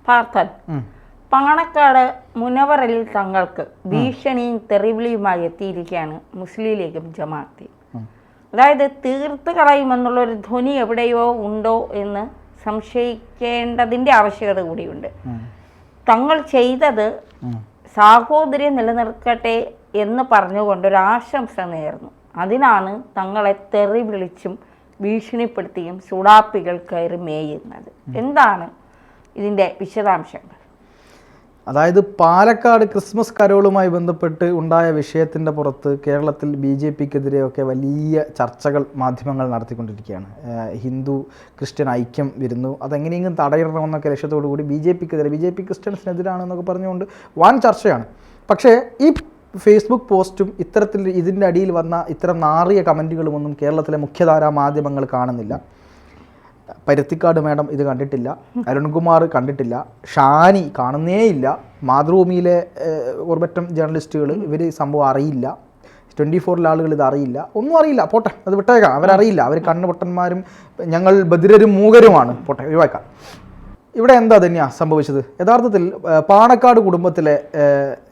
പാർത്തൻ പാണക്കാട് മുനവർ അലി തങ്ങൾക്ക് ഭീഷണിയും തെറിവിളിയുമായി എത്തിയിരിക്കുകയാണ് മുസ്ലിം ലീഗും ജമാഅത്തും. അതായത് തീർത്ത് കളയുമെന്നുള്ളൊരു ധ്വനി എവിടെയോ ഉണ്ടോ എന്ന് സംശയിക്കേണ്ടതിൻ്റെ ആവശ്യകത കൂടിയുണ്ട്. തങ്ങൾ ചെയ്തത് സാഹോദര്യം നിലനിർത്തട്ടെ എന്ന് പറഞ്ഞുകൊണ്ടൊരു ആശംസ നേർന്നു. അതിനാണ് തങ്ങളെ തെറി വിളിച്ചും ഭീഷണിപ്പെടുത്തിയും സുഡാപ്പികൾ കയറി മേയുന്നത്. എന്താണ് ഇതിൻ്റെ വിശദാംശങ്ങൾ? അതായത് പാലക്കാട് ക്രിസ്മസ് കരോളുമായി ബന്ധപ്പെട്ട് ഉണ്ടായ വിഷയത്തിൻ്റെ പുറത്ത് കേരളത്തിൽ BJPക്കെതിരെയൊക്കെ വലിയ ചർച്ചകൾ മാധ്യമങ്ങൾ നടത്തിക്കൊണ്ടിരിക്കുകയാണ്. ഹിന്ദു ക്രിസ്ത്യൻ ഐക്യം വരുന്നു, അതെങ്ങനെയെങ്കിലും തടയിടണമെന്നൊക്കെ ലക്ഷ്യത്തോടു കൂടി BJPക്കെതിരെ, BJP ക്രിസ്ത്യൻസിനെതിരാണെന്നൊക്കെ പറഞ്ഞുകൊണ്ട് വൻ ചർച്ചയാണ്. പക്ഷേ ഈ ഫേസ്ബുക്ക് പോസ്റ്റും ഇത്തരത്തിൽ ഇതിൻ്റെ അടിയിൽ വന്ന ഇത്തരം നാറിയ കമൻറ്റുകളുമൊന്നും കേരളത്തിലെ മുഖ്യധാരാ മാധ്യമങ്ങൾ കാണുന്നില്ല. പരുത്തിക്കാട് മാഡം ഇത് കണ്ടിട്ടില്ല, അരുൺകുമാർ കണ്ടിട്ടില്ല, ഷാനി കാണുന്നേയില്ല, മാതൃഭൂമിയിലെ ഒരുപറ്റം ജേർണലിസ്റ്റുകൾ ഇവർ സംഭവം അറിയില്ല, 24 ആളുകൾ ഇത് അറിയില്ല, ഒന്നും അറിയില്ല. പോട്ടെ, അത് വിട്ടേക്കാം, അവരറിയില്ല, അവർ കണ്ണുപൊട്ടന്മാരും ഞങ്ങൾ ബധിരരും മൂകരുമാണ്, പോട്ടെ ഒഴിവാക്കാം. ഇവിടെ എന്താ തന്നെയാണ് സംഭവിച്ചത്? യഥാർത്ഥത്തിൽ പാണക്കാട് കുടുംബത്തിലെ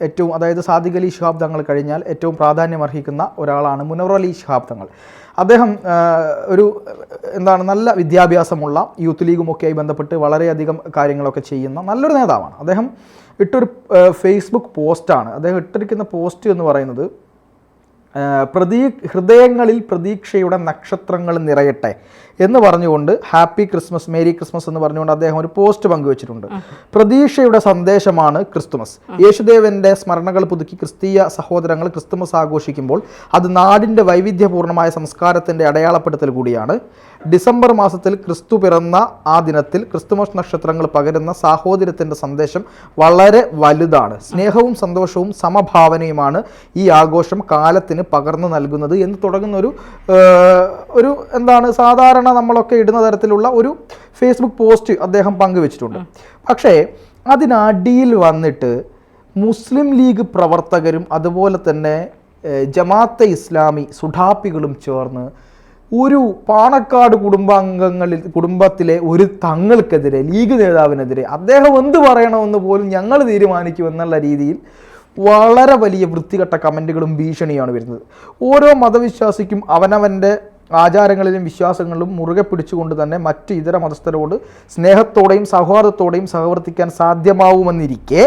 ഏറ്റവും, അതായത് സാദിഖ് അലി ശിഹാബ് തങ്ങൾ കഴിഞ്ഞാൽ ഏറ്റവും പ്രാധാന്യം അർഹിക്കുന്ന ഒരാളാണ് മുനവർ അലി ശിഹാബ് തങ്ങൾ. അദ്ദേഹം ഒരു നല്ല വിദ്യാഭ്യാസമുള്ള യൂത്ത് ലീഗുമൊക്കെയായി ബന്ധപ്പെട്ട് വളരെയധികം കാര്യങ്ങളൊക്കെ ചെയ്യുന്ന നല്ലൊരു നേതാവാണ്. അദ്ദേഹം ഇട്ടൊരു ഫേസ്ബുക്ക് പോസ്റ്റാണ്. അദ്ദേഹം ഇട്ടിരിക്കുന്ന പോസ്റ്റ് എന്ന് പറയുന്നത് ഹൃദയങ്ങളിൽ പ്രതീക്ഷയുടെ നക്ഷത്രങ്ങൾ നിറയട്ടെ എന്ന് പറഞ്ഞുകൊണ്ട് ഹാപ്പി ക്രിസ്മസ്, മേരി ക്രിസ്മസ് എന്ന് പറഞ്ഞുകൊണ്ട് അദ്ദേഹം ഒരു പോസ്റ്റ് പങ്കുവച്ചിട്ടുണ്ട്. പ്രതീക്ഷയുടെ സന്ദേശമാണ് ക്രിസ്തുമസ്. യേശുദേവന്റെ സ്മരണകൾ പുതുക്കി ക്രിസ്തീയ സഹോദരങ്ങൾ ക്രിസ്തുമസ് ആഘോഷിക്കുമ്പോൾ അത് നാടിൻ്റെ വൈവിധ്യപൂർണ്ണമായ സംസ്കാരത്തിൻ്റെ അടയാളപ്പെടുത്തൽ കൂടിയാണ്. ഡിസംബർ മാസത്തിൽ ക്രിസ്തു പിറന്ന ആ ദിനത്തിൽ ക്രിസ്തുമസ് നക്ഷത്രങ്ങൾ പകരുന്ന സാഹോദര്യത്തിൻ്റെ സന്ദേശം വളരെ വലുതാണ്. സ്നേഹവും സന്തോഷവും സമഭാവനയുമാണ് ഈ ആഘോഷം കാലത്തിന് പകർന്നു നൽകുന്നത് എന്ന് തുടങ്ങുന്ന ഒരു സാധാരണ നമ്മളൊക്കെ ഇടുന്ന തരത്തിലുള്ള ഒരു ഫേസ്ബുക്ക് പോസ്റ്റ് അദ്ദേഹം പങ്കുവച്ചിട്ടുണ്ട്. പക്ഷേ അതിനടിയിൽ വന്നിട്ട് മുസ്ലിം ലീഗ് പ്രവർത്തകരും അതുപോലെ തന്നെ ജമാഅത്തെ ഇസ്ലാമി സുഡാപ്പികളും ചേർന്ന് ഒരു പാണക്കാട് കുടുംബത്തിലെ ഒരു തങ്ങൾക്കെതിരെ, ലീഗ് നേതാവിനെതിരെ അദ്ദേഹം എന്ത് പറയണമെന്ന് പോലും ഞങ്ങൾ തീരുമാനിക്കുമെന്നുള്ള രീതിയിൽ വളരെ വലിയ വൃത്തികെട്ട കമൻറ്റുകളും ഭീഷണിയാണ് വരുന്നത്. ഓരോ മതവിശ്വാസിക്കും അവനവൻ്റെ ആചാരങ്ങളിലും വിശ്വാസങ്ങളിലും മുറുകെ പിടിച്ചുകൊണ്ട് തന്നെ മറ്റ് ഇതര മതസ്ഥരോട് സ്നേഹത്തോടെയും സൗഹാർദ്ദത്തോടെയും സഹവർത്തിക്കാൻ സാധ്യമാവുമെന്നിരിക്കെ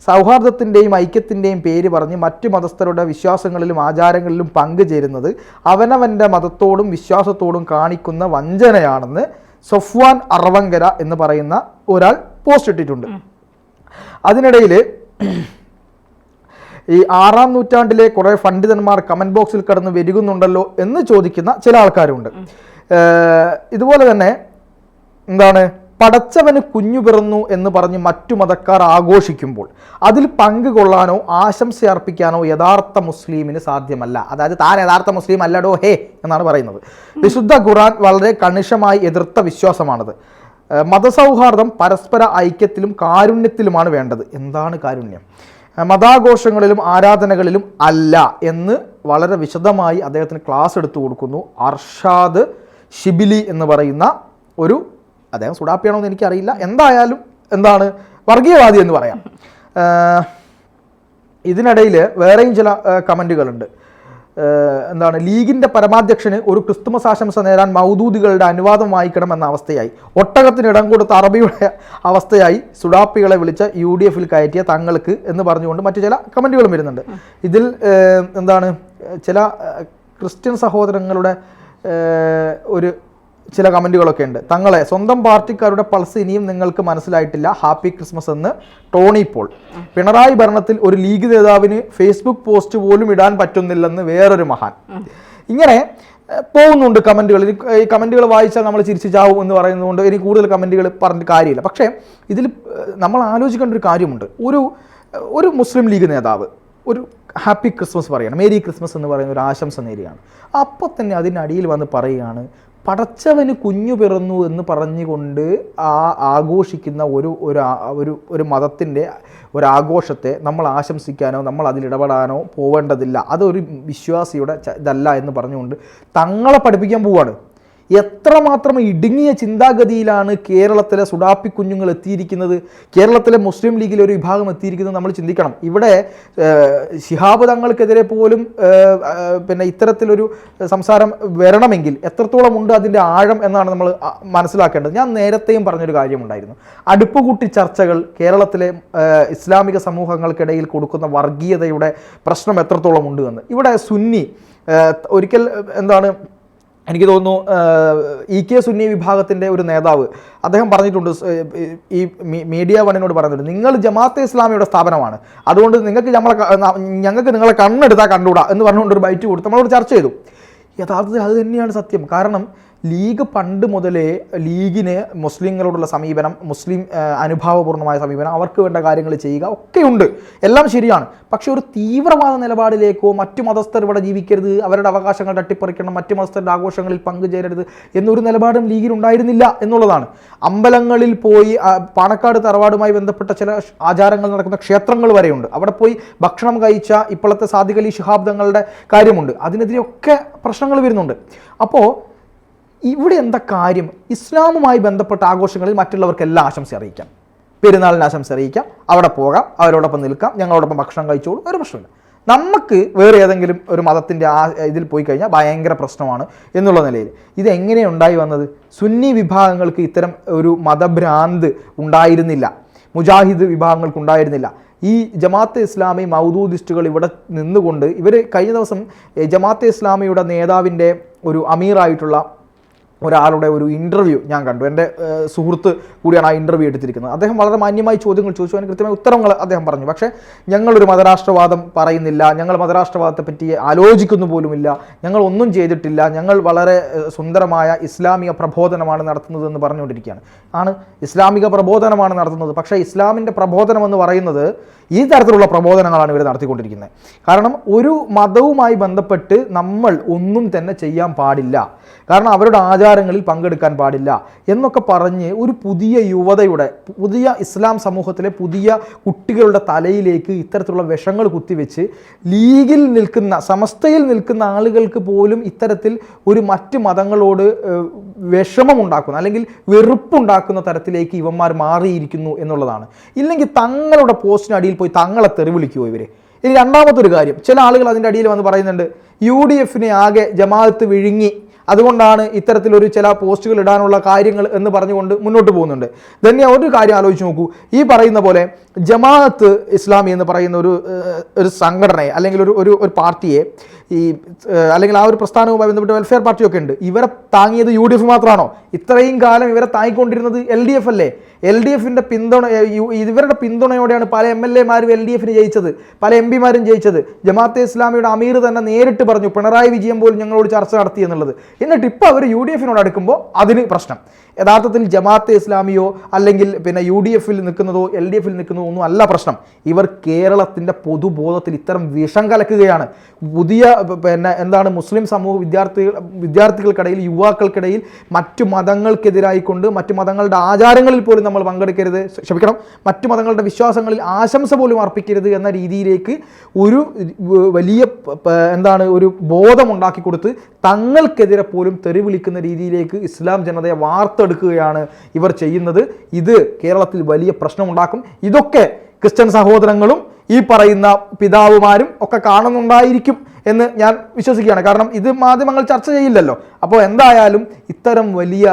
സൗഹാർദ്ദത്തിൻ്റെയും ഐക്യത്തിൻ്റെയും പേര് പറഞ്ഞ് മറ്റു മതസ്ഥരുടെ വിശ്വാസങ്ങളിലും ആചാരങ്ങളിലും പങ്കുചേരുന്നത് അവനവൻ്റെ മതത്തോടും വിശ്വാസത്തോടും കാണിക്കുന്ന വഞ്ചനയാണെന്ന് സൊഫ്വാൻ അറവങ്കര എന്ന് പറയുന്ന ഒരാൾ പോസ്റ്റ് ഇട്ടിട്ടുണ്ട്. അതിനിടയിൽ ഈ 6-ാം നൂറ്റാണ്ടിലെ കുറേ പണ്ഡിതന്മാർ കമൻറ്റ് ബോക്സിൽ കടന്ന് വരികുന്നുണ്ടല്ലോ എന്ന് ചോദിക്കുന്ന ചില ആൾക്കാരുണ്ട്. ഇതുപോലെ തന്നെ പടച്ചവന് കുഞ്ഞു പിറന്നു എന്ന് പറഞ്ഞ് മറ്റു മതക്കാർ ആഘോഷിക്കുമ്പോൾ അതിൽ പങ്കുകൊള്ളാനോ ആശംസ അർപ്പിക്കാനോ യഥാർത്ഥ മുസ്ലിമിന് സാധ്യമല്ല. അതായത് താൻ യഥാർത്ഥ മുസ്ലിം അല്ലടോ ഹേ എന്നാണ് പറയുന്നത്. വിശുദ്ധ ഖുർആൻ വളരെ കണിശമായി എതിർത്ത വിശ്വാസമാണത്. മതസൗഹാർദ്ദം പരസ്പര ഐക്യത്തിലും കാരുണ്യത്തിലുമാണ് വേണ്ടത്. എന്താണ് കാരുണ്യം? മതാഘോഷങ്ങളിലും ആരാധനകളിലും അല്ല എന്ന് വളരെ വിശദമായി അദ്ദേഹത്തിന് ക്ലാസ് എടുത്തു കൊടുക്കുന്നു അർഷാദ് ഷിബിലി എന്ന് പറയുന്ന അദ്ദേഹം സുഡാപ്പിയാണോ എന്ന് എനിക്കറിയില്ല, എന്തായാലും വർഗീയവാദി എന്ന് പറയാം. ഇതിനിടയിൽ വേറെയും ചില കമൻറ്റുകളുണ്ട്. ലീഗിൻ്റെ പരമാധ്യക്ഷന് ഒരു ക്രിസ്തുമസ് ആശംസ നേരാൻ മൗദൂദികളുടെ അനുവാദം വായിക്കണം എന്ന അവസ്ഥയായി, ഒട്ടകത്തിന് ഇടം കൊടുത്ത അറബിയുടെ അവസ്ഥയായി സുഡാപ്പികളെ വിളിച്ച UDF-ൽ കയറ്റിയ തങ്ങൾക്ക് എന്ന് പറഞ്ഞുകൊണ്ട് മറ്റു ചില കമൻറ്റുകളും വരുന്നുണ്ട്. ഇതിൽ ചില ക്രിസ്ത്യൻ സഹോദരങ്ങളുടെ ചില കമൻറ്റുകളൊക്കെ ഉണ്ട്. തങ്ങളെ സ്വന്തം പാർട്ടിക്കാരുടെ പൾസ് ഇനിയും നിങ്ങൾക്ക് മനസ്സിലായിട്ടില്ല, ഹാപ്പി ക്രിസ്മസ് എന്ന് ടോണി പോൾ. പിണറായി ഭരണത്തിൽ ഒരു ലീഗ് നേതാവിന് ഫേസ്ബുക്ക് പോസ്റ്റ് പോലും ഇടാൻ പറ്റുന്നില്ലെന്ന് വേറൊരു മഹാൻ. ഇങ്ങനെ പോകുന്നുണ്ട് കമൻറ്റുകൾ. ഈ കമൻറ്റുകൾ വായിച്ചാൽ നമ്മൾ ചിരിച്ചു ചാവും എന്ന് പറയുന്നതുകൊണ്ട് ഇനി കൂടുതൽ കമൻറ്റുകൾ പറഞ്ഞിട്ട് കാര്യമില്ല. പക്ഷേ ഇതിൽ നമ്മൾ ആലോചിക്കേണ്ട ഒരു കാര്യമുണ്ട്. ഒരു മുസ്ലിം ലീഗ് നേതാവ് ഒരു ഹാപ്പി ക്രിസ്മസ് പറയുകയാണ്, മേരി ക്രിസ്മസ് എന്ന് പറയുന്ന ഒരു ആശംസ നേരുകയാണ്. അപ്പോൾ തന്നെ അതിനടിയിൽ വന്ന് പറയുകയാണ് പടച്ചവന് കുഞ്ഞു പിറന്നു എന്ന് പറഞ്ഞുകൊണ്ട് ആഘോഷിക്കുന്ന ഒരു മതത്തിൻ്റെ ഒരാഘോഷത്തെ നമ്മൾ ആശംസിക്കാനോ നമ്മൾ അതിലിടപെടാനോ പോവേണ്ടതില്ല, അതൊരു വിശ്വാസിയുടെ ഇതല്ല എന്ന് പറഞ്ഞുകൊണ്ട് തങ്ങളെ പഠിപ്പിക്കാൻ പോവുകയാണ്. എത്രമാത്രം ഇടുങ്ങിയ ചിന്താഗതിയിലാണ് കേരളത്തിലെ സുഡാപ്പി കുഞ്ഞുങ്ങൾ എത്തിയിരിക്കുന്നത്, കേരളത്തിലെ മുസ്ലിം ലീഗിലെ ഒരു വിഭാഗം എത്തിയിരിക്കുന്നത് നമ്മൾ ചിന്തിക്കണം. ഇവിടെ ശിഹാബ് തങ്ങൾക്കെതിരെ പോലും പിന്നെ ഇത്തരത്തിലൊരു സംസാരം വരണമെങ്കിൽ എത്രത്തോളം ഉണ്ട് അതിൻ്റെ ആഴം എന്നാണ് നമ്മൾ മനസ്സിലാക്കേണ്ടത്. ഞാൻ നേരത്തെയും പറഞ്ഞൊരു കാര്യമുണ്ടായിരുന്നു, അടുപ്പുകൂട്ടി ചർച്ചകൾ കേരളത്തിലെ ഇസ്ലാമിക സമൂഹങ്ങൾക്കിടയിൽ കൊടുക്കുന്ന വർഗീയതയുടെ പ്രശ്നം എത്രത്തോളം ഉണ്ട് എന്ന്. ഇവിടെ സുന്നി ഒരിക്കൽ എന്താണ് എനിക്ക് തോന്നുന്നു EK സുന്നി വിഭാഗത്തിൻ്റെ ഒരു നേതാവ് അദ്ദേഹം പറഞ്ഞിട്ടുണ്ട്, ഈ മീഡിയ വണ്ണിനോട് പറഞ്ഞിട്ടുണ്ട്, നിങ്ങൾ ജമാഅത്തെ ഇസ്ലാമിയുടെ സ്ഥാപനമാണ്, അതുകൊണ്ട് ഞങ്ങൾക്ക് നിങ്ങളെ കണ്ണെടുത്താൽ കണ്ടുകൂടാ എന്ന് പറഞ്ഞുകൊണ്ട് ഒരു ബൈറ്റ് കൊടുത്ത് നമ്മളോട് ചർച്ച ചെയ്തു. യഥാർത്ഥത്തിൽ അത് തന്നെയാണ് സത്യം. കാരണം ലീഗ് പണ്ട് മുതലേ ലീഗിന് മുസ്ലിങ്ങളോടുള്ള സമീപനം, മുസ്ലിം അനുഭാവപൂർണ്ണമായ സമീപനം, അവർക്ക് വേണ്ട കാര്യങ്ങൾ ചെയ്യുക ഒക്കെയുണ്ട്, എല്ലാം ശരിയാണ്. പക്ഷെ ഒരു തീവ്രവാദ നിലപാടിലേക്കോ മറ്റു മതസ്ഥർ ഇവിടെ ജീവിക്കരുത്, അവരുടെ അവകാശങ്ങൾ തട്ടിപ്പറിക്കണം, മറ്റു മതസ്ഥരുടെ ആഘോഷങ്ങളിൽ പങ്കുചേരരുത് എന്നൊരു നിലപാടും ലീഗിനുണ്ടായിരുന്നില്ല എന്നുള്ളതാണ്. അമ്പലങ്ങളിൽ പോയി പാണക്കാട് തറവാടുമായി ബന്ധപ്പെട്ട ചില ആചാരങ്ങൾ നടക്കുന്ന ക്ഷേത്രങ്ങൾ വരെയുണ്ട്, അവിടെ പോയി ഭക്ഷണം കഴിച്ച ഇപ്പോഴത്തെ സാദിഖ് അലി ശിഹാബ് തങ്ങളുടെ കാര്യമുണ്ട്, അതിനെതിരെയൊക്കെ പ്രശ്നങ്ങൾ വരുന്നുണ്ട്. അപ്പോൾ ഇവിടെ എന്താ കാര്യം? ഇസ്ലാമുമായി ബന്ധപ്പെട്ട ആഘോഷങ്ങളിൽ മറ്റുള്ളവർക്കെല്ലാം ആശംസ അറിയിക്കാം, പെരുന്നാളിന് ആശംസ അറിയിക്കാം, അവിടെ പോകാം, അവരോടൊപ്പം നിൽക്കാം, ഞങ്ങളോടൊപ്പം ഭക്ഷണം കഴിച്ചോളൂ, ഒരു പ്രശ്നമില്ല. നമുക്ക് വേറെ ഏതെങ്കിലും ഒരു മതത്തിൻ്റെ ഇതിൽ പോയി കഴിഞ്ഞാൽ ഭയങ്കര പ്രശ്നമാണ് എന്നുള്ള നിലയിൽ ഇത് എങ്ങനെ ഉണ്ടായി വന്നത്? സുന്നി വിഭാഗങ്ങൾക്ക് ഇത്തരം ഒരു മതഭ്രാന്ത് ഉണ്ടായിരുന്നില്ല, മുജാഹിദ് വിഭാഗങ്ങൾക്ക് ഉണ്ടായിരുന്നില്ല. ഈ ജമാഅത്തെ ഇസ്ലാമി മൗദൂദിസ്റ്റുകൾ ഇവിടെ നിന്നുകൊണ്ട് ഇവർ കഴിഞ്ഞ ദിവസം ജമാഅത്തെ ഇസ്ലാമിയുടെ നേതാവിൻ്റെ ഒരു അമീറായിട്ടുള്ള ഒരാളുടെ ഒരു ഇൻ്റർവ്യൂ ഞാൻ കണ്ടു. എൻ്റെ സുഹൃത്ത് കൂടിയാണ് ആ ഇൻ്റർവ്യൂ എടുത്തിരിക്കുന്നത്. അദ്ദേഹം വളരെ മാന്യമായി ചോദ്യങ്ങൾ ചോദിച്ചു, അതിന് കൃത്യമായ ഉത്തരങ്ങൾ അദ്ദേഹം പറഞ്ഞു. പക്ഷേ ഞങ്ങളൊരു മതരാഷ്ട്രവാദം പറയുന്നില്ല, ഞങ്ങൾ മതരാഷ്ട്രവാദത്തെ പറ്റി ആലോചിക്കുന്നു പോലുമില്ല, ഞങ്ങൾ ഒന്നും ചെയ്തിട്ടില്ല, ഞങ്ങൾ വളരെ സുന്ദരമായ ഇസ്ലാമിക പ്രബോധനമാണ് നടത്തുന്നതെന്ന് പറഞ്ഞുകൊണ്ടിരിക്കുകയാണ്. ഇസ്ലാമിക പ്രബോധനമാണ് നടത്തുന്നത്, പക്ഷേ ഇസ്ലാമിൻ്റെ പ്രബോധനം എന്ന് പറയുന്നത് ഈ തരത്തിലുള്ള പ്രബോധനങ്ങളാണ് ഇവർ നടത്തിക്കൊണ്ടിരിക്കുന്നത്. കാരണം ഒരു മതവുമായി ബന്ധപ്പെട്ട് നമ്മൾ ഒന്നും തന്നെ ചെയ്യാൻ പാടില്ല, കാരണം അവരുടെ ആചാരങ്ങളിൽ പങ്കെടുക്കാൻ പാടില്ല എന്നൊക്കെ പറഞ്ഞ് ഒരു പുതിയ യുവതയുടെ, പുതിയ ഇസ്ലാം സമൂഹത്തിലെ പുതിയ കുട്ടികളുടെ തലയിലേക്ക് ഇത്തരത്തിലുള്ള വിഷങ്ങൾ കുത്തിവെച്ച് ലീഗിൽ നിൽക്കുന്ന, സമസ്തയിൽ നിൽക്കുന്ന ആളുകൾക്ക് പോലും ഇത്തരത്തിൽ ഒരു മറ്റ് മതങ്ങളോട് വിഷമമുണ്ടാക്കുന്ന അല്ലെങ്കിൽ വെറുപ്പുണ്ടാക്കുന്ന തരത്തിലേക്ക് ഇവന്മാർ മാറിയിരിക്കുന്നു എന്നുള്ളതാണ്. ഇല്ലെങ്കിൽ തങ്ങളുടെ പോസ്റ്റിനടിയിൽ പോയി തങ്ങളെ തെറി വിളിക്കുമോ ഇവർ? ഇനി രണ്ടാമത്തൊരു കാര്യം, ചില ആളുകൾ അതിൻ്റെ അടിയിൽ വന്ന് പറയുന്നുണ്ട്, UDF ആകെ ജമാഅത്ത് വിഴുങ്ങി, അതുകൊണ്ടാണ് ഇത്തരത്തിലൊരു ചില പോസ്റ്റുകൾ ഇടാനുള്ള കാര്യങ്ങൾ എന്ന് പറഞ്ഞുകൊണ്ട് മുന്നോട്ട് പോകുന്നുണ്ട്. തന്നെ ഒരു കാര്യം ആലോചിച്ച് നോക്കൂ, ഈ പറയുന്ന പോലെ ജമാഅത്ത് ഇസ്ലാമി എന്ന് പറയുന്ന ഒരു സംഘടനയെ അല്ലെങ്കിൽ ഒരു പാർട്ടിയെ അല്ലെങ്കിൽ ആ ഒരു പ്രസ്ഥാനവുമായി ബന്ധപ്പെട്ട് വെൽഫെയർ പാർട്ടിയൊക്കെ ഉണ്ട്, ഇവരെ താങ്ങിയത് UDF മാത്രമാണോ? ഇത്രയും കാലം ഇവരെ താങ്ങിക്കൊണ്ടിരുന്നത് LDF അല്ലേ? LDFിൻ്റെ ഇവരുടെ പിന്തുണയോടെയാണ് പല MLA-മാരും LDFന് ജയിച്ചത്, പല MP-മാരും ജയിച്ചത്. ജമാഅത്തെ ഇസ്ലാമിയുടെ അമീർ തന്നെ നേരിട്ട് പറഞ്ഞു, പിണറായി വിജയൻ പോലും ഞങ്ങളോട് ചർച്ച നടത്തി എന്നുള്ളത്. എന്നിട്ട് ഇപ്പോൾ അവർ UDFനോട് അടുക്കുമ്പോൾ അതിന് പ്രശ്നം. യഥാർത്ഥത്തിൽ ജമാഅത്തെ ഇസ്ലാമിയോ അല്ലെങ്കിൽ പിന്നെ UDFിൽ നിൽക്കുന്നതോ LDFിൽ നിൽക്കുന്നതോ ഒന്നും അല്ല പ്രശ്നം. ഇവർ കേരളത്തിൻ്റെ പൊതുബോധത്തിൽ ഇത്തരം വിഷം കലക്കുകയാണ്. പുതിയ മുസ്ലിം സമൂഹ വിദ്യാർത്ഥികൾക്കിടയിൽ, യുവാക്കൾക്കിടയിൽ മറ്റു മതങ്ങൾക്കെതിരായിക്കൊണ്ട് മറ്റു മതങ്ങളുടെ ആചാരങ്ങളിൽ പോലും നമ്മൾ പങ്കെടുക്കരുത്, മറ്റു മതങ്ങളുടെ വിശ്വാസങ്ങളിൽ ആശംസ പോലും അർപ്പിക്കരുത് എന്ന രീതിയിലേക്ക് ഒരു വലിയ ഒരു ബോധമുണ്ടാക്കി കൊടുത്ത് തങ്ങൾക്കെതിരെ പോലും തെറി വിളിക്കുന്ന രീതിയിലേക്ക് ഇസ്ലാം ജനതയെ വാർത്തെടുക്കുകയാണ് ഇവർ ചെയ്യുന്നത്. ഇത് കേരളത്തിൽ വലിയ പ്രശ്നമുണ്ടാക്കും. ഇതൊക്കെ ക്രിസ്ത്യൻ സഹോദരങ്ങളും ഈ പറയുന്ന പിതാവുമാരും ഒക്കെ കാണുന്നുണ്ടായിരിക്കും എന്ന് ഞാൻ വിശ്വസിക്കുകയാണ്. കാരണം ഇത് മാധ്യമങ്ങൾ ചർച്ച ചെയ്യില്ലല്ലോ. അപ്പോൾ എന്തായാലും ഇത്തരം വലിയ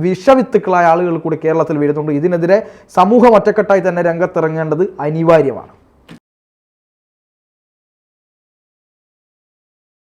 വിഷവിത്തുക്കളായ ആളുകൾ കൂടി കേരളത്തിൽ വരുന്നുണ്ട്. ഇതിനെതിരെ സമൂഹം ഒറ്റക്കെട്ടായി തന്നെ രംഗത്തിറങ്ങേണ്ടത് അനിവാര്യമാണ്.